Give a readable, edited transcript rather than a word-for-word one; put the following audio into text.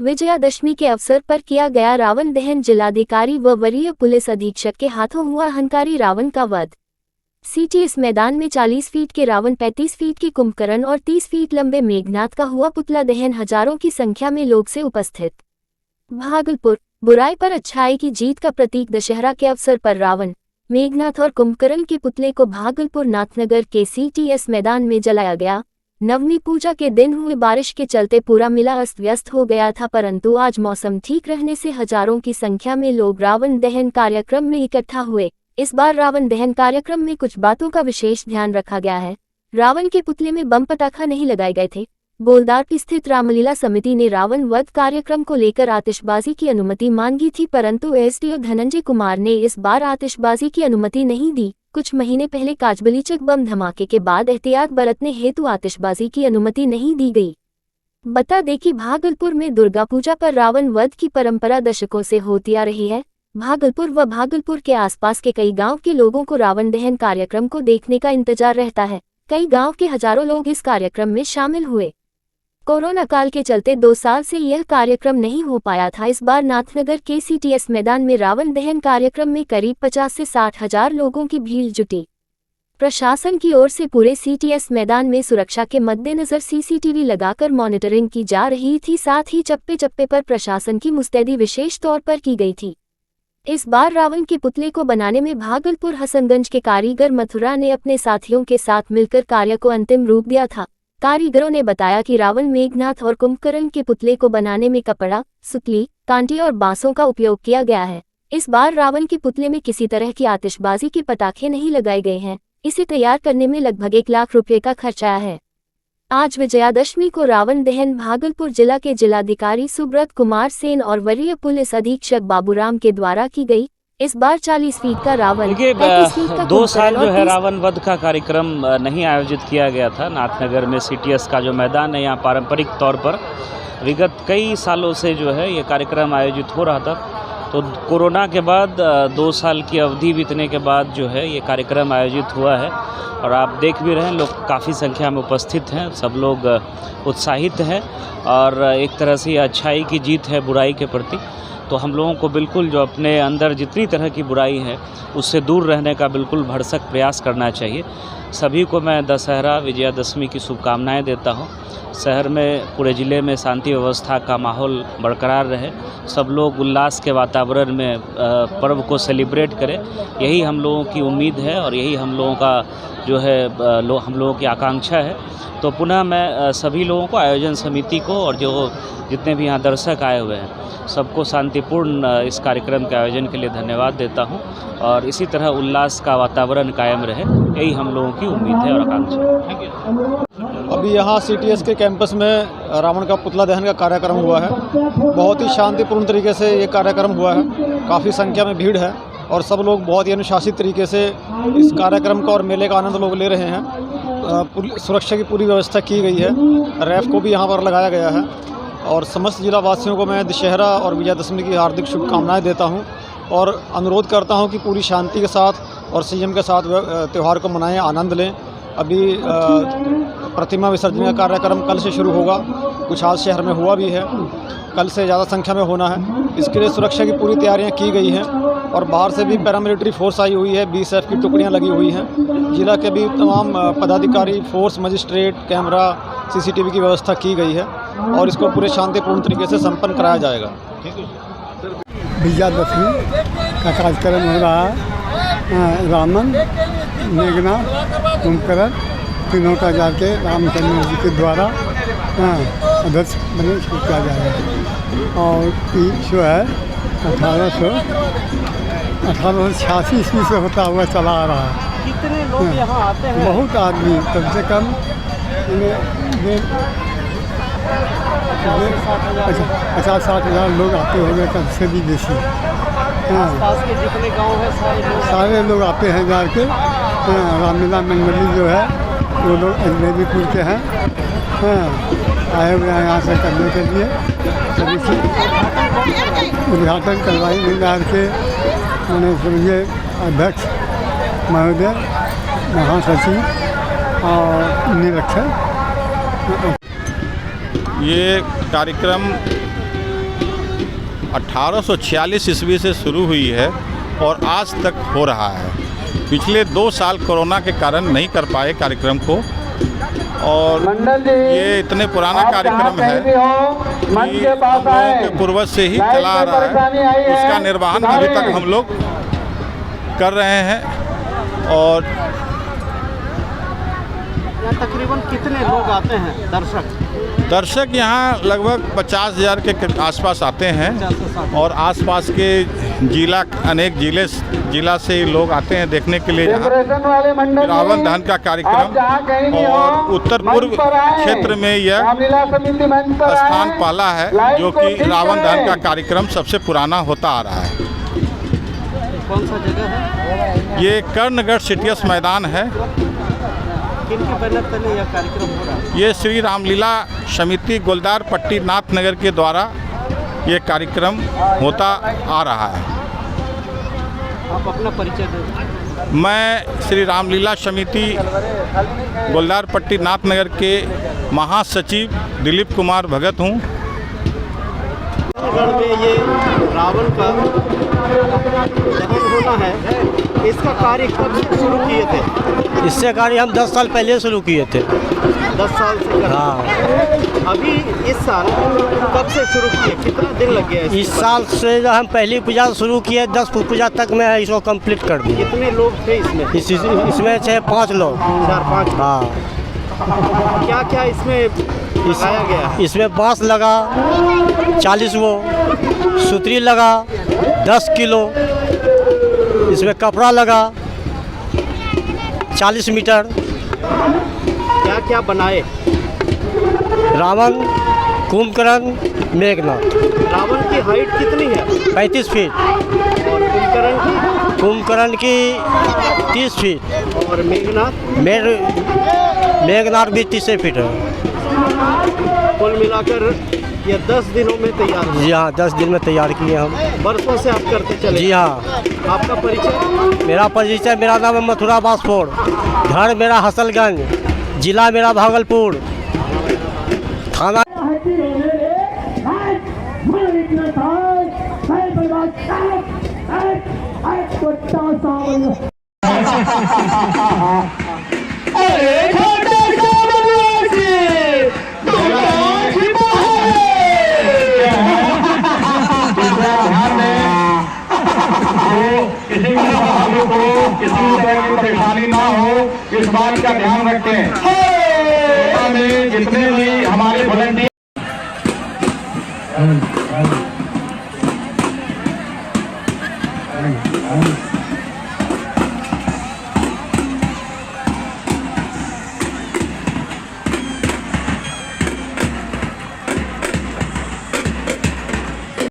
विजयादशमी के अवसर पर किया गया रावण दहन। जिलाधिकारी व वरीय पुलिस अधीक्षक के हाथों हुआ अहंकारी रावण का वध। सीटीएस मैदान में 40 फीट के रावण, 35 फीट के कुंभकर्ण और 30 फीट लंबे मेघनाथ का हुआ पुतला दहन। हजारों की संख्या में लोग से उपस्थित। भागलपुर। बुराई पर अच्छाई की जीत का प्रतीक दशहरा के अवसर पर रावण, मेघनाथ और कुंभकर्ण के पुतले को भागलपुर नाथनगर के सीटीएस मैदान में जलाया गया। नवमी पूजा के दिन हुई बारिश के चलते पूरा मेला अस्त व्यस्त हो गया था, परंतु आज मौसम ठीक रहने से हजारों की संख्या में लोग रावण दहन कार्यक्रम में इकट्ठा हुए। इस बार रावण दहन कार्यक्रम में कुछ बातों का विशेष ध्यान रखा गया है। रावण के पुतले में बम पटाखा नहीं लगाए गए थे। बोलदार स्थित रामलीला समिति ने रावण वध कार्यक्रम को लेकर आतिशबाजी की अनुमति मांगी थी, परंतु एसडीओ धनंजय कुमार ने इस बार आतिशबाजी की अनुमति नहीं दी। कुछ महीने पहले काजबलीचक बम धमाके के बाद एहतियात बरतने हेतु आतिशबाजी की अनुमति नहीं दी गई। बता दें कि भागलपुर में दुर्गा पूजा पर रावण वध की परंपरा दशकों से होती आ रही है। भागलपुर व भागलपुर के आसपास के कई गांव के लोगों को रावण दहन कार्यक्रम को देखने का इंतजार रहता है। कई गांव के हजारों लोग इस कार्यक्रम में शामिल हुए। कोरोना काल के चलते 2 साल से यह कार्यक्रम नहीं हो पाया था। इस बार नाथनगर के सीटीएस मैदान में रावण दहन कार्यक्रम में करीब 50 से 60 हजार लोगों की भीड़ जुटी। प्रशासन की ओर से पूरे सीटीएस मैदान में सुरक्षा के मद्देनजर सीसीटीवी लगाकर मॉनिटरिंग की जा रही थी। साथ ही चप्पे चप्पे पर प्रशासन की मुस्तैदी विशेष तौर पर की गई थी। इस बार रावण के पुतले को बनाने में भागलपुर हसनगंज के कारीगर मथुरा ने अपने साथियों के साथ मिलकर कार्य को अंतिम रूप दिया था। कारीगरों ने बताया कि रावण, मेघनाथ और कुंभकर्ण के पुतले को बनाने में कपड़ा, सुतली, कांटे और बांसों का उपयोग किया गया है। इस बार रावण के पुतले में किसी तरह की आतिशबाजी के पटाखे नहीं लगाए गए हैं। इसे तैयार करने में लगभग 1 लाख रुपये का खर्च आया है। आज विजयादशमी को रावण दहन भागलपुर जिला के जिलाधिकारी सुब्रत कुमार सेन और वरीय पुलिस अधीक्षक बाबूराम के द्वारा की गई। इस बार 40 फीट का रावण, 35 फीट का 2 साल जो है रावण वध का कार्यक्रम नहीं आयोजित किया गया था। नाथनगर में सीटीएस का जो मैदान है, यहाँ पारंपरिक तौर पर विगत कई सालों से जो है ये कार्यक्रम आयोजित हो रहा था। तो कोरोना के बाद 2 साल की अवधि बीतने के बाद जो है ये कार्यक्रम आयोजित हुआ है और आप देख भी रहे हैं, लोग काफ़ी संख्या में उपस्थित हैं। सब लोग उत्साहित हैं और एक तरह से अच्छाई की जीत है बुराई के प्रति। तो हम लोगों को बिल्कुल जो अपने अंदर जितनी तरह की बुराई है उससे दूर रहने का बिल्कुल भरसक प्रयास करना चाहिए। सभी को मैं दशहरा विजयादशमी की शुभकामनाएं देता हूं। शहर में, पूरे ज़िले में शांति व्यवस्था का माहौल बरकरार रहे, सब लोग उल्लास के वातावरण में पर्व को सेलिब्रेट करें, यही हम लोगों की उम्मीद है और यही हम लोगों का जो है हम लोगों की आकांक्षा है। तो पुनः मैं सभी लोगों को, आयोजन समिति को और जो जितने भी यहाँ दर्शक आए हुए हैं सबको शांतिपूर्ण इस कार्यक्रम के आयोजन के लिए धन्यवाद देता हूँ और इसी तरह उल्लास का वातावरण कायम रहे, यही हम लोगों की उम्मीद है और आकांक्षा है। अभी यहाँ सीटीएस के कैंपस में रावण का पुतला दहन का कार्यक्रम हुआ है। बहुत ही शांतिपूर्ण तरीके से ये कार्यक्रम हुआ है। काफ़ी संख्या में भीड़ है और सब लोग बहुत ही अनुशासित तरीके से इस कार्यक्रम का और मेले का आनंद लोग ले रहे हैं। सुरक्षा की पूरी व्यवस्था की गई है। रैफ को भी यहाँ पर लगाया गया है और समस्त जिला वासियों को मैं दशहरा और विजयादशमी की हार्दिक शुभकामनाएं देता हूं और अनुरोध करता हूं कि पूरी शांति के साथ और संयम के साथ त्यौहार को मनाएं, आनंद लें। अभी प्रतिमा विसर्जन का कार्यक्रम कल से शुरू होगा, कुछ आज शहर में हुआ भी है, कल से ज़्यादा संख्या में होना है। इसके लिए सुरक्षा की पूरी तैयारियां की गई हैं और बाहर से भी पैरामिलिट्री फोर्स आई हुई है, बीएसएफ की टुकड़ियां लगी हुई हैं। जिला के भी तमाम पदाधिकारी, फोर्स, मजिस्ट्रेट, कैमरा, सीसीटीवी की व्यवस्था की गई है और इसको पूरे शांतिपूर्ण तरीके से संपन्न कराया जाएगा। विजयादशमी का कार्यक्रम हो रहा है। रावण, मेघनाथ, कुंभकर्ण तीनों का जाके रामचंद्र जी के द्वारा अध्यक्ष बने किया जाएगा और जो है 1886 ईस्वी से होता हुआ चला आ रहा है। कितने लोग यहाँ आते हैं? बहुत आदमी, कम से कम 50-60 हज़ार लोग आते होंगे, कम से भी बेसी। आसपास के जितने गांव हैं सारे लोग आते हैं जाके। रामलीला मंडली जो है वो लोग अजमेरीपुर के हैं, आए हुए हैं यहाँ से करने के लिए। सभी उद्घाटन करवाई विभाग के माननीय अध्यक्ष महोदय, महासचिव और निरीक्षक। ये कार्यक्रम 1846 ईस्वी से शुरू हुई है और आज तक हो रहा है। पिछले 2 साल कोरोना के कारण नहीं कर पाए कार्यक्रम को, और ये इतने पुराना कार्यक्रम है कि हम लोगों के पूर्वज से ही चला आ रहा है। उसका निर्वहन अभी तक हम लोग कर रहे हैं। और यहाँ तकरीबन कितने लोग आते हैं दर्शक यहाँ लगभग 50,000 के आसपास आते हैं, और आसपास के अनेक जिला से लोग आते हैं देखने के लिए यहाँ रावण दहन का कार्यक्रम। और उत्तर पूर्व क्षेत्र में यह स्थान पाला है जो कि रावण दहन का कार्यक्रम सबसे पुराना होता आ रहा है। कौन सा जगह है? ये कर्णगढ़ सिटीएस मैदान है। किनके बैनर तले यह कार्यक्रम हो रहा है? ये श्री रामलीला समिति गोलदार पट्टी नाथनगर के द्वारा ये कार्यक्रम होता आ रहा है। आप अपना परिचय दें। मैं श्री रामलीला समिति गोलदार पट्टी नाथनगर के महासचिव दिलीप कुमार भगत हूँ। गढ़ में ये रावण का दहन होना है, इसका कार्य कब शुरू किए थे? इससे कार्य हम 10 साल पहले शुरू किए थे। 10 साल से कर रहे हैं। हाँ। अभी इस साल कब से शुरू किए, कितना दिन लग गया? इस साल से हम पहली पूजा शुरू किए, 10 पूजा तक में इसको कंप्लीट कर दिए। कितने लोग थे इसमें? इसमें थे 5 लोग। 4-5। हाँ। क्या क्या इसमें लगाया गया है? इसमें बांस लगा 40 वो, सुतरी लगा 10 किलो, इसमें कपड़ा लगा 40 मीटर। क्या क्या बनाए? रावण, कुंभकर्ण, मेघनाथ। रावण की हाइट कितनी है? 35 फीट। और कुंभकर्ण की 30 फीट। और मेघनाथ भी 30 फीट है। कुल मिलाकर ये 10 दिनों में तैयार है। जी हाँ, 10 दिन में तैयार किए हम। बरसों से आप करते चले? जी हाँ। आपका परिचय? मेरा नाम है मथुरा बासफोड़, घर मेरा हसलगंज, जिला मेरा भागलपुर, थाना किसी तरह की परेशानी ना हो, इस बात का ध्यान रखें। जितने भी हमारे वॉलंटियर